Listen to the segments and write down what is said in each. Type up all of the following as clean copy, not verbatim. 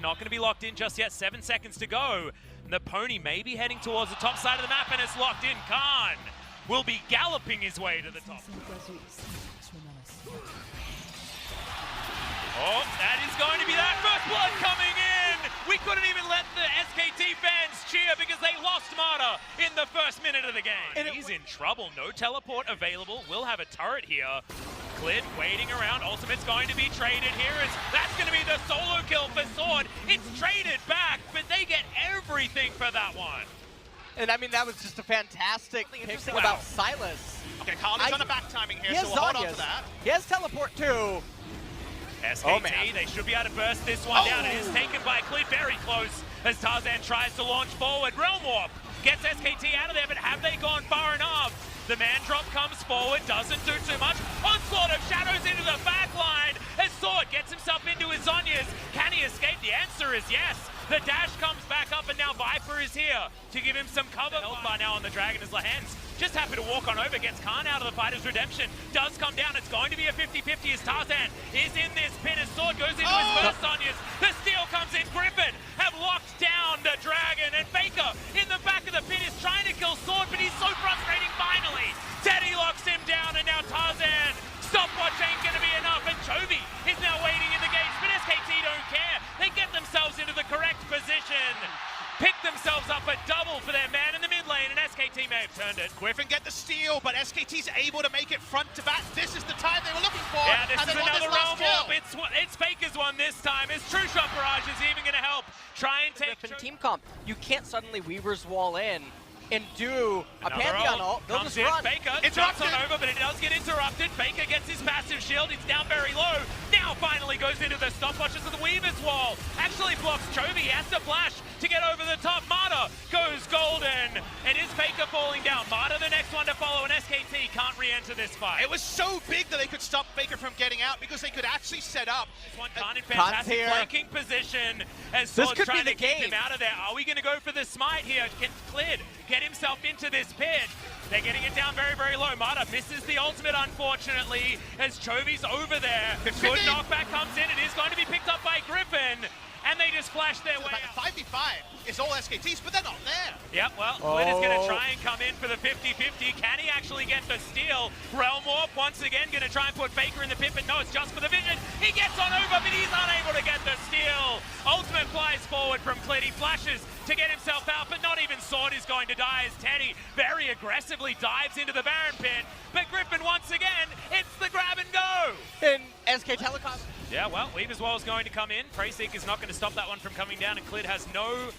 not going to be locked in just yet. 7 seconds to go. The pony may be heading towards the top side of the map, and it's locked in. Khan will be galloping his way to the top. Oh, that is going to be that first blood coming in. We couldn't even let the SKT fans cheer because they lost Marta in the first minute of the game. And he's in trouble. No teleport available. We'll have a turret here. Clid waiting around. Ultimate's going to be traded here. That's going to be the solo kill for Sword. It's traded back, but they get everything for that one. And I mean, that was just a fantastic pick about Silas. Okay, Khan is on a back timing here, so we'll hold on to that. He has teleport too. SKT, they should be able to burst this one down. It is taken by Clid very close as Tarzan tries to launch forward. Realm Warp gets SKT out of there, but have they gone far enough? The man drop comes forward, doesn't do too much. Onslaught of shadows into the back line as Sword gets himself into his Zhonya's. Can he escape? The answer is yes. The dash comes back up, and now Viper is here to give him some cover. Health bar now on the Dragon as Lahens just happy to walk on over, gets Khan out of the fight as Redemption does come down. It's going to be a 50-50 as Tarzan is in this pin as Sword goes into his first Sonya's. The steal comes in. Griffin have locked down the Dragon, and Faker in the back of the pin is trying to kill Sword, but he's so frustrating finally. Teddy locks him down, and now Tarzan. Stopwatch ain't going to be enough, and Chovy is now waiting in the gates, but SKT don't care. They get themselves into the correct position. Pick themselves up a double for their man in the mid lane, and SKT may have turned it. Griffin get the steal, but SKT's able to make it front to back. This is the time they were looking for. Yeah, this and is another Realm Warp. kill. It's Faker's one this time. His True Shot Barrage is even going to help try and take Griffin team comp. You can't suddenly Weaver's Wall in and do a Pantheon ult. They'll just run. Faker jumps on over, but it does get interrupted. Faker gets his passive shield. It's down very low. Now finally goes into the stopwatches of the Weaver's Wall. Actually blocks Chovy. He has to flash to get over the top. Marta goes golden. And is Faker falling down? Marta the next one to follow, and SKT can't re-enter this fight. It was so big that they could stop Faker from getting out because they could actually set up. This one Khan in fantastic flanking position as Sword's trying to keep him out of there. Are we going to go for the smite here? Can Clid get himself into this pit? They're getting it down very, very low. Marta misses the ultimate, unfortunately, as Chovy's over there. Good knockback comes in. It is going to be picked up by Griffin, and they just flash their way out. 5v5 is all SKTs, but they're not there. Yep, well, Clid is going to try and come in for the 50-50. Can he actually get the steal? Realm Warp once again going to try and put Faker in the pit, but no, it's just for the vision. He gets on over, but he's unable to get the steal. Ultimate flies forward from Clid. He flashes to get himself out, but not even Sword is going to die as Teddy very aggressively dives into the Baron pit. But Griffin once again, it's the grab and go. And SK Telecom. Yeah, well, Weaver's Wall is going to come in. Preyseek is not going to stop that one from coming down, and Clid has no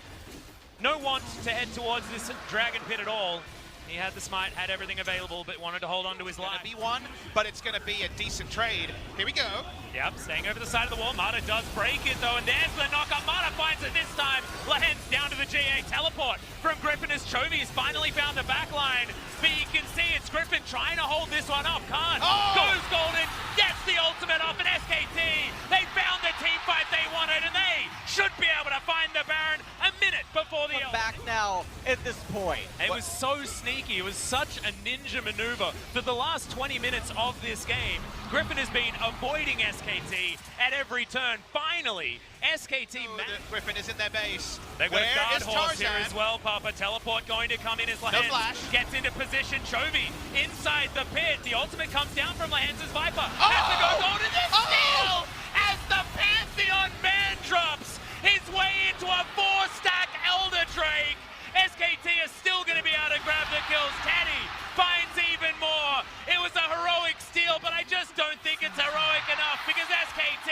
want to head towards this Dragon pit at all. He had the smite, had everything available, but wanted to hold on to his life. It's going to be one, but it's going to be a decent trade. Here we go. Yep, staying over the side of the wall. Marta does break it, though, and there's the knock-up. Marta finds it this time. Lahens down to the GA teleport from Griffin as Chovy has finally found the back line. But you can see it's Griffin trying to hold this one up. Khan goes golden, gets the ultimate off, and SKT, they found the team fight they wanted, and they should be able to find the Baron a minute before the back now at this point. It was so sneaky. It was such a ninja maneuver. For the last 20 minutes of this game, Griffin has been avoiding SKT at every turn. Finally, SKT Griffin is in their base. They've got a guard horse here as well, Papa. Teleport going to come in as Lahens gets into position. Chovy inside the pit. The ultimate comes down from Lahens' Viper. Has to go golden. This steal as the Pantheon man drops his way into a 4-stack Elder Drake. SKT is still going to be able to grab the kills. Teddy finds even more. It was a heroic steal, but I just don't think it's heroic enough because SKT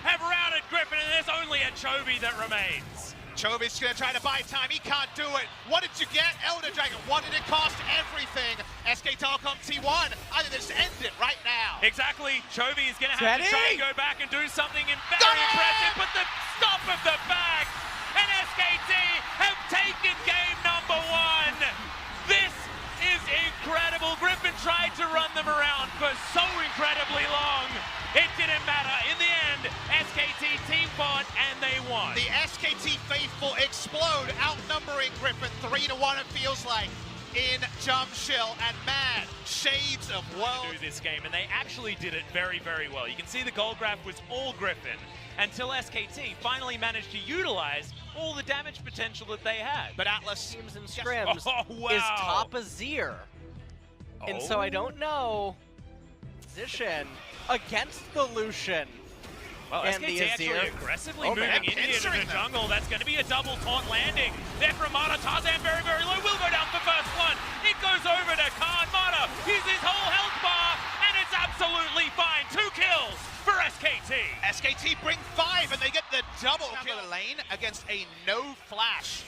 have routed Griffin, and there's only a Chovy that remains. Chovy's going to try to buy time. He can't do it. What did you get? Elder Dragon. What did it cost? Everything. SK Telecom T1. I think they just end it right now. Exactly. Chovy is going to have to try and go back and do something very impressive, but the stop of the back, and SKT have taken game number 1. This is incredible. Griffin tried to run them around for so incredibly long. It didn't matter. In the end, SKT team fought and they won. The SKT faithful explode, outnumbering Griffin 3-1 it feels like in Jump Shill, and man, shades of world. Do this game, and they actually did it very, very well. You can see the gold graph was all Griffin, until SKT finally managed to utilize all the damage potential that they had. But Atlas Teams and scrims wow. is top Azir. And so I don't know position against the Lucian. Well, and SKT the actually Azir. aggressively moving man, in here to pinchering the them. jungle. That's going to be a double taunt landing. There from Mata. Tarzan very, very low. Will go down for first one. It goes over to Khan. Mata uses his whole health bar, and it's absolutely fine. 2 kills for SKT. SKT bring 5 and they get the double kill. The lane against a no flash.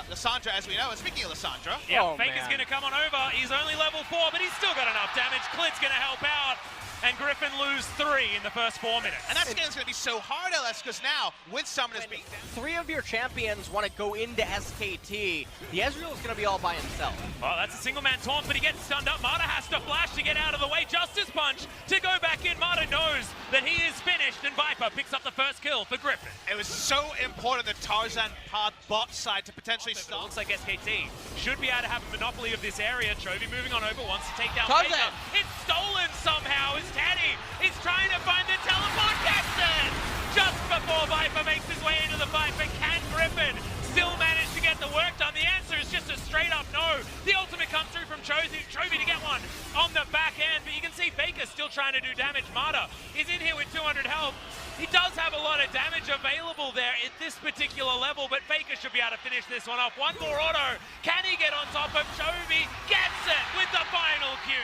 Lissandra, as we know, and speaking of Lissandra, Yeah, Faker's going to come on over. He's only level 4, but he's still got enough damage. Clid's going to help out. And Griffin lose 3 in the first 4 minutes. and that game's going to be so hard, LS, because now, with Summoners being down, 3 of your champions want to go into SKT. The Ezreal is going to be all by himself. Oh, that's a single-man taunt, but he gets stunned up. Mata has to flash to get out of the way. Justice Punch to go back in. Mata knows that he is finished, and Viper picks up the first kill for Griffin. it was so important that Tarzan path bot side to potentially It stop. looks like SKT should be able to have a monopoly of this area. Chovy moving on over, wants to take down Tarzan. Faker. It's stolen somehow. It's Teddy. He's trying to find the teleport. Gets it! Just before Viper makes his way into the fight, but can Griffin still manage to get the work done? The answer is just a straight up no. The ultimate comes through from Chovy to get one on the back end, but you can see Faker still trying to do damage. Mata is in here with 200 health. He does have a lot of damage available there at this particular level, but Faker should be able to finish this one off. One more auto. Can he get on top of Chovy? Gets it with the final Q.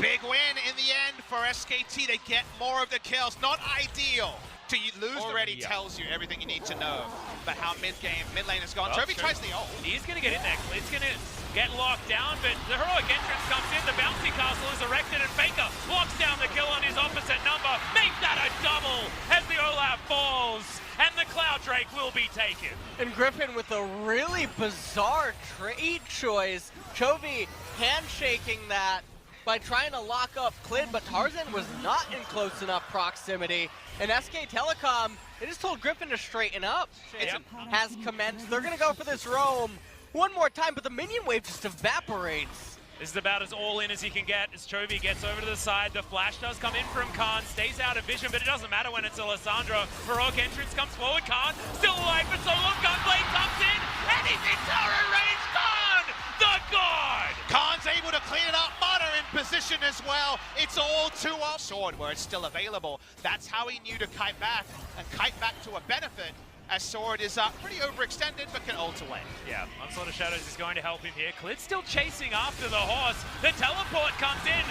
Big win in the end for SKT. They get more of the kills. Not ideal. To lose already tells you everything you need to know about how mid lane has gone. Well, Chovy tries the ult. He's going to get in there. Clid's going to get locked down, but the heroic entrance comes in. The bouncy castle is erected, and Faker locks down the kill on his opposite number. Make that a double as the Olaf falls, and the Cloud Drake will be taken. And Griffin with a really bizarre trade choice. Chovy handshaking that by trying to lock up Clid, but Tarzan was not in close enough proximity. And SK Telecom, they just told Griffin to straighten up. Yep. Has commenced. They're going to go for this roam one more time, but the minion wave just evaporates. This is about as all in as he can get as Chovy gets over to the side. The flash does come in from Khan, stays out of vision, but it doesn't matter when it's Alessandro. Heroic entrance comes forward. Khan still alive, but solo Gunblade comes in, and he's in turret range. Khan, the god! Khan's able to clean it up. Mata in position as well. It's all too up. Sword where it's still available. That's how he knew to kite back, and kite back to a benefit. As Sword is pretty overextended, but can ult away. Yeah, Onslaught of Shadows is going to help him here. Clid's still chasing after the horse. The teleport comes in.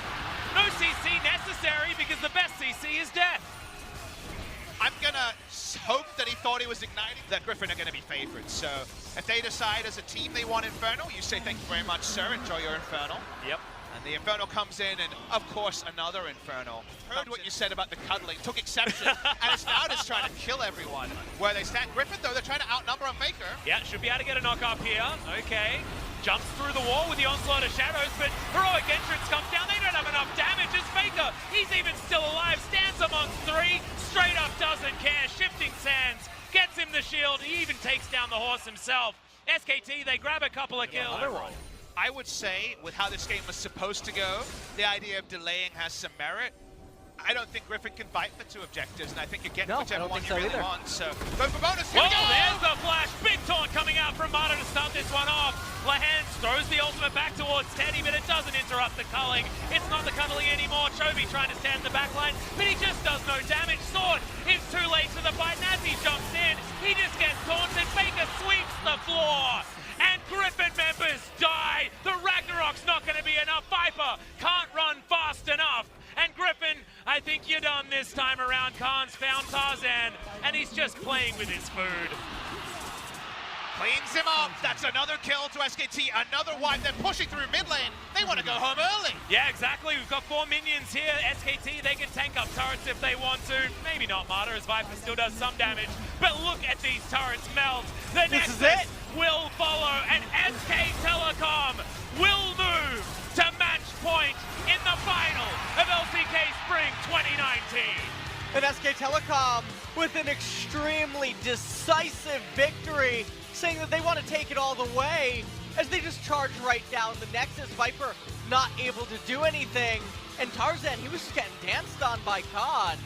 No CC necessary because the best CC is death. I'm gonna hope that he thought he was igniting. That Griffin are gonna be favorites. So if they decide as a team they want Infernal, you say thank you very much, sir. Enjoy your Infernal. Yep. And the Infernal comes in, and of course another Infernal. Heard what you said about the cuddling, took exception, and it's now just trying to kill everyone. Where they stand. Griffin though, they're trying to outnumber a Faker. Yeah, should be able to get a knock up here. Okay. Jumps through the wall with the Onslaught of Shadows, but heroic entrance comes down. They don't have enough damage as Faker. He's even still alive, stands amongst 3, straight up doesn't care. Shifting sands, gets him the shield. He even takes down the horse himself. SKT, they grab a couple of kills. I would say, with how this game was supposed to go, the idea of delaying has some merit. I don't think Griffin can fight for 2 objectives, and I think you get whichever one you really want. So go for bonus. Here we go. There's the flash. Big taunt coming out from Mata to start this one off. Lahans throws the ultimate back towards Teddy, but it doesn't interrupt the culling. It's not the cuddling anymore. Chovy trying to stand the back line, but he just does no damage. Sword is too late to the fight, and as he jumps in, he just gets taunted. Faker sweeps the floor. And Griffin members die. The Ragnarok's not going to be enough. Viper can't run fast enough. And Griffin, I think you're done this time around. Khan's found Tarzan, and he's just playing with his food. Cleans him up. That's another kill to SKT. Another wipe. They're pushing through mid lane. They want to go home early. Yeah, exactly. We've got 4 minions here. SKT, they can tank up turrets if they want to. Maybe not Mata, as Viper still does some damage. But look at these turrets melt. The Nexus will follow, and SK Telecom will move to match point in the final of LCK Spring 2019. And SK Telecom with an extremely decisive victory, saying that they want to take it all the way as they just charge right down the Nexus. Viper not able to do anything, and Tarzan, he was just getting danced on by Khan.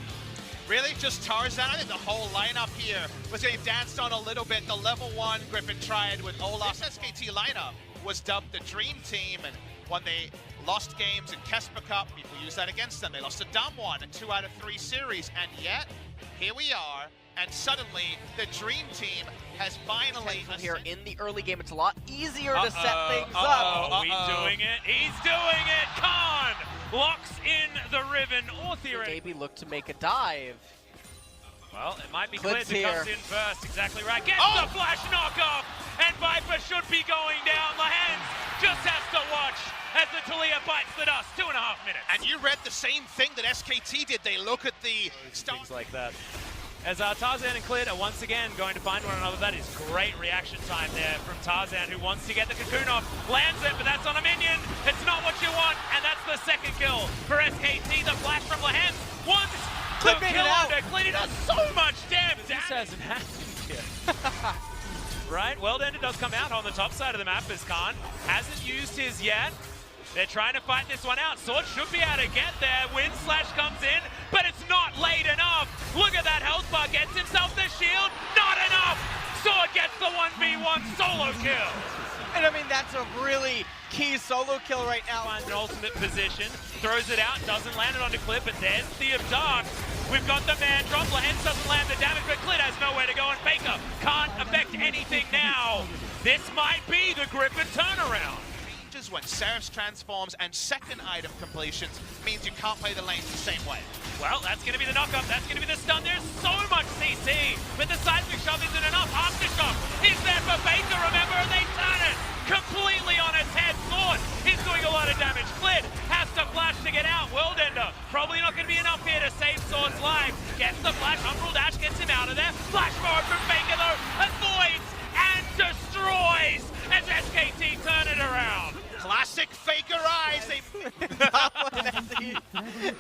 Really? Just Tarzan? I think the whole lineup here was getting danced on a little bit. The level 1 Griffin triad with Olaf's SKT lineup was dubbed the Dream Team, and when they lost games in Kesper Cup, people used that against them. They lost to Damwon in 2 out of 3 series, and yet, here we are, and suddenly the Dream Team has finally... Here in the early game, it's a lot easier to set things up. Are we doing it? He's doing it! Khan locks in the Riven, or theoretically... Maybe look to make a dive. Well, it might be Clid's Clid that comes in first, exactly right. Gets the flash knockoff, and Viper should be going down. Lahens just has to watch as the Talia bites the dust, 2.5 minutes. And you read the same thing that SKT did. They look at the... Things like that. As Tarzan and Clid are once again going to find one another. That is great reaction time there from Tarzan, who wants to get the cocoon off. Lands it, but that's on a minion. It's not what you want, and that's the second kill for SKT. The flash from Lahens. Once Clid the made kill it out. under Clid, he does so much damage. This hasn't happened yet. Right, World Ender does come out on the top side of the map as Khan hasn't used his yet. They're trying to fight this one out. Sword should be able to get there. Wind Slash comes in, but it's not late enough. Look at that health bar. Gets himself the shield. Not enough. Sword gets the 1v1 solo kill. And I mean, that's a really key solo kill right now. Finds an ultimate position. Throws it out. Doesn't land it onto Clid, but there's the Dark. We've got the man drop. Lahens doesn't land the damage, but Clid has nowhere to go, and Faker can't affect anything now. This might be the Griffin turnaround. When Seraph's transforms and second item completions means you can't play the lanes the same way. Well, that's going to be the knockup. That's going to be the stun. There's so much CC, but the seismic shove isn't enough. Aftershock is there for Baker, remember, and they turn it completely on its head. Sword is doing a lot of damage. Clid has to flash to get out. World Ender probably not going to be enough here to save Sword's life. Gets the flash. Umbral Dash gets him out of there. Flash forward from Baker, though, avoids and destroys as SKT turn it around. Classic Faker eyes.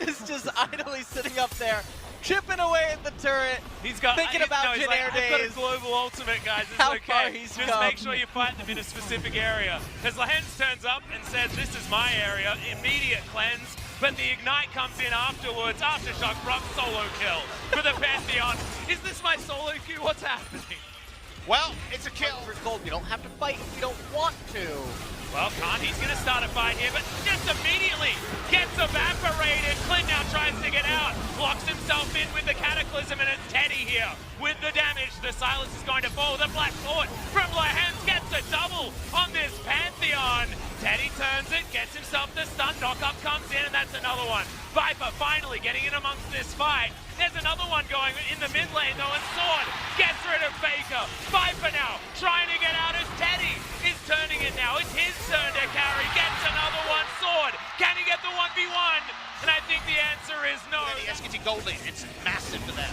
Is just idly sitting up there, chipping away at the turret. He's got thinking about Jin Air I've got a days. global ultimate, guys. It's How okay. far he's Just come. make sure you fight them in a specific area. As Lahens turns up and says, "This is my area." Immediate cleanse, but the ignite comes in afterwards. Aftershock rock solo kill for the Pantheon. Is this my solo queue? What's happening? Well, it's a kill. For gold, we don't have to fight if we don't want to. Well, Khan, he's going to start a fight here, but just immediately gets evaporated. Clid now tries to get out, locks himself in with the Cataclysm, and it's Teddy here with the damage. The silence is going to fall. The Black Sword from Lahens gets a double on this Pantheon. Teddy turns it, gets himself the stun. Knockup comes in, and that's another one. Viper finally getting in amongst this fight. There's another one going in the mid lane, though, and Sword gets rid of Faker. Viper now trying to get out as Teddy is turning it now. It's his turn to carry. Gets another one. Sword, can he get the 1v1? And I think the answer is no. The SKT gold lane, it's massive for them.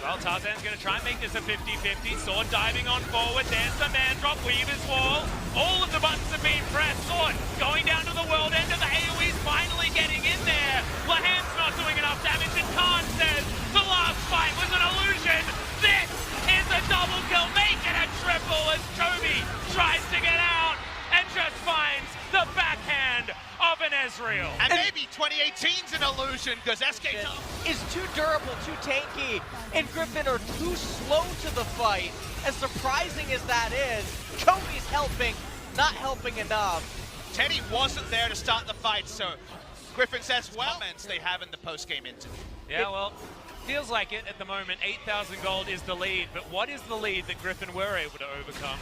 Well, Tarzan's going to try and make this a 50-50. Sword diving on forward. There's the man drop. Weaver's wall. All of the buttons have been pressed. Sword going down to the world end of the AoE's finally getting in there. Lahens not doing enough damage, and Khan says the last fight was an illusion. This is a double kill. Make it a triple as Chovy tries to get out and just finds the backhand of an Ezreal. And maybe 2018's an illusion because SKT is too durable, too tanky, and Griffin are too slow to the fight. As surprising as that is, Chovy's helping, not helping enough. Teddy wasn't there to start the fight, so Griffin says, well, they have in the post-game interview. Yeah, well, feels like it at the moment. 8,000 gold is the lead, but what is the lead that Griffin were able to overcome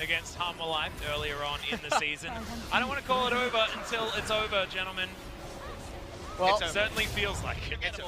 against Humble Life earlier on in the season? I don't want to call it over until it's over, gentlemen. Well, It certainly feels like it.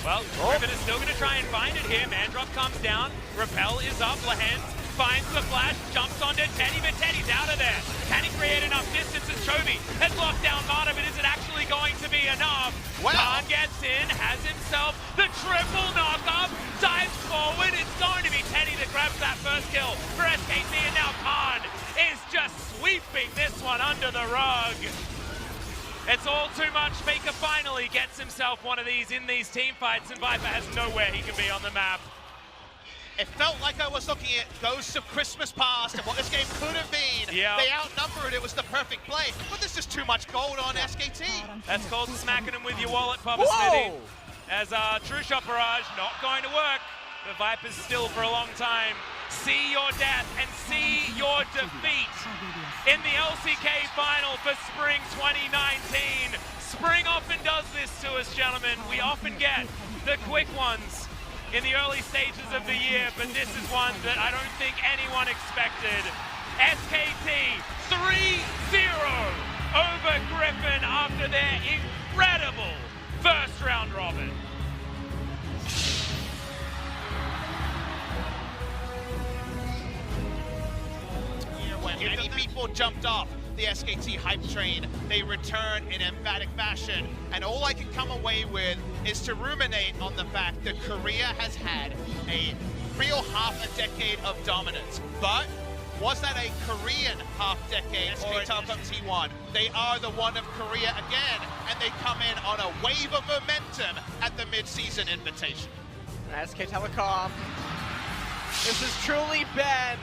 Well, Griffin is still going to try and find it here. Mandrop comes down. Repel is up. Lahens finds the flash, jumps onto Teddy, but Teddy's out of there. Can he create enough distance as Chovy has locked down Marta, but is it actually going to be enough? Wow. Khan gets in, has himself the triple knockup, dives forward. It's going to be Teddy that grabs that first kill for SKT, and now Khan is just sweeping this one under the rug. It's all too much. Faker finally gets himself one of these in these team fights, and Viper has nowhere he can be on the map. It felt like I was looking at Ghosts of Christmas Past and what this game could have been. Yeah. They outnumbered, it was the perfect play, but there's just too much gold on SKT. That's called smacking him with your wallet, Papa whoa! Smitty. as True Shot Barrage not going to work. The Vipers still for a long time. See your death and see your defeat in the LCK final for Spring 2019. Spring often does this to us, gentlemen. We often get the quick ones in the early stages of the year, but this is one that I don't think anyone expected. SKT 3-0 over Griffin after their incredible first round robin. When many people jumped off the SKT hype train, they return in emphatic fashion. And all I can come away with is to ruminate on the fact that Korea has had a real half a decade of dominance. But was that a Korean half decade or Telecom T1? They are the one of Korea again, and they come in on a wave of momentum at the mid-season invitation. SK Telecom, this has truly been